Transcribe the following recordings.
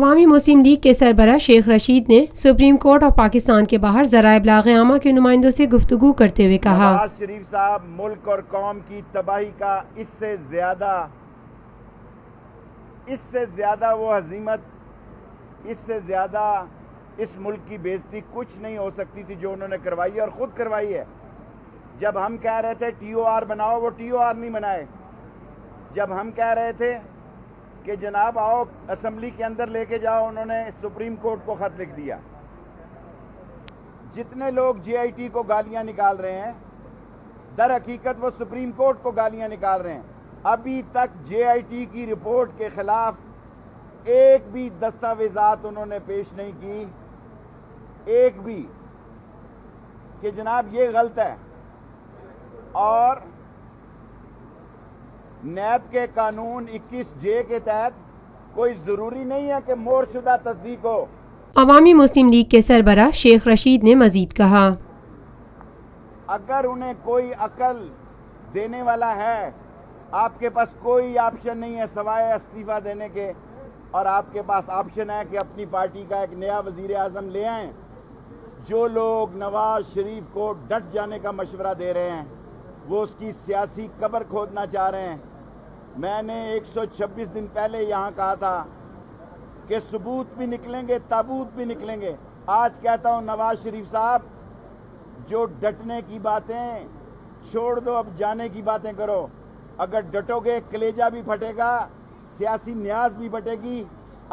عوامی مسلم لیگ کے سربراہ شیخ رشید نے سپریم کورٹ آف پاکستان کے باہر ذرائع ابلاغ عامہ کے نمائندوں سے گفتگو کرتے ہوئے کہا، نواز شریف صاحب ملک اور قوم کی تباہی کا اس سے زیادہ وہ ہزیمت، اس سے زیادہ اس ملک کی بے عزتی کچھ نہیں ہو سکتی تھی جو انہوں نے کروائی ہے اور خود کروائی ہے۔ جب ہم کہہ رہے تھے ٹی او آر بناؤ، وہ ٹی او آر نہیں بنائے۔ جب ہم کہہ رہے تھے کہ جناب آؤ اسمبلی کے اندر لے کے جاؤ، انہوں نے سپریم کورٹ کو خط لکھ دیا۔ جتنے لوگ جے آئی ٹی کو گالیاں نکال رہے ہیں، در حقیقت وہ سپریم کورٹ کو گالیاں نکال رہے ہیں۔ ابھی تک جے آئی ٹی کی رپورٹ کے خلاف ایک بھی دستاویزات انہوں نے پیش نہیں کی، ایک بھی، کہ جناب یہ غلط ہے۔ اور نیب کے قانون 21 جے کے تحت کوئی ضروری نہیں ہے کہ مہر شدہ تصدیق ہو۔ عوامی مسلم لیگ کے سربراہ شیخ رشید نے مزید کہا، اگر انہیں کوئی عقل دینے والا ہے، آپ کے پاس کوئی آپشن نہیں ہے سوائے استعفیٰ دینے کے، اور آپ کے پاس آپشن ہے کہ اپنی پارٹی کا ایک نیا وزیر اعظم لے آئیں۔ جو لوگ نواز شریف کو ڈٹ جانے کا مشورہ دے رہے ہیں، وہ اس کی سیاسی قبر کھودنا چاہ رہے ہیں۔ میں نے 126 دن پہلے یہاں کہا تھا کہ ثبوت بھی نکلیں گے، تابوت بھی نکلیں گے۔ آج کہتا ہوں نواز شریف صاحب، جو ڈٹنے کی باتیں چھوڑ دو، اب جانے کی باتیں کرو۔ اگر ڈٹو گے کلیجہ بھی پھٹے گا، سیاسی نیاز بھی بٹے گی،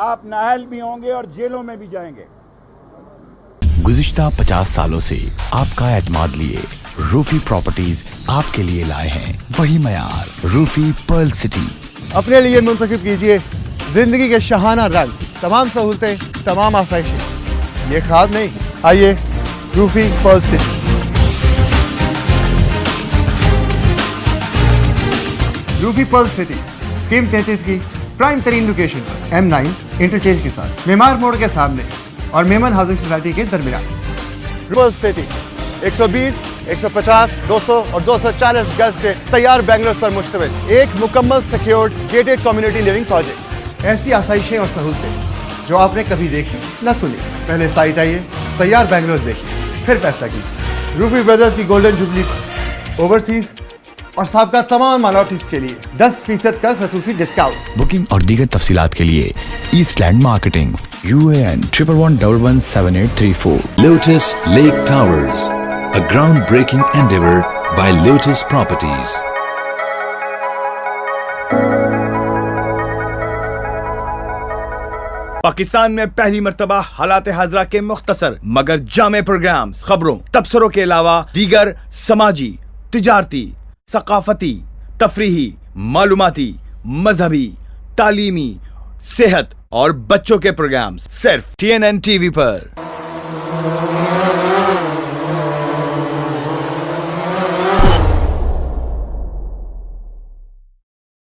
آپ نااہل بھی ہوں گے اور جیلوں میں بھی جائیں گے۔ گزشتہ 50 سالوں سے آپ کا اعتماد لیے روفی پراپرٹیز آپ کے لیے لائے ہیں وہی معیار، روفی پرل سٹی۔ اپنے لیے منتخب کیجئے زندگی کے شاہانہ رنگ، تمام سہولتیں، تمام آسائشیں، یہ خواب نہیں، آئیے Roofi Pearl City. Roofi Pearl City scheme 33 کی پرائم ترین لوکیشن پر M9 انٹرچینج کے ساتھ، معمار موڑ کے سامنے اور میمن ہاؤسنگ سوسائٹی کے درمیان۔ پرل سٹی 120، 150، 200 اور 240 گز کے تیار بنگلوز پر مشتمل ایک مکمل secured gated community living project. ایسی آسائشیں اور سہولتیں جو آپ نے کبھی دیکھی نہ سنی۔ پہلے سائٹ آئیے، تیار بنگلوز دیکھیے، پھر فیصلہ کیجیے۔ روفی بردرز کی گولڈن جوبلی اوورسیز اور سابقہ تمام مائنورٹیز کے لیے 10% کا خصوصی ڈسکاؤنٹ۔ بکنگ اور دیگر تفصیلات کے لیے east land marketing, UAN 11117834۔ Lotus Lake Towers, a groundbreaking endeavor by Lotus Properties. Pakistan میں پہلی مرتبہ حالات حاضرہ کے مختصر مگر جامع پروگرامز، خبروں، تبصروں کے علاوہ دیگر سماجی، تجارتی، ثقافتی، تفریحی، معلوماتی، مذہبی، تعلیمی، صحت اور بچوں کے پروگرامز صرف TNN TV پر۔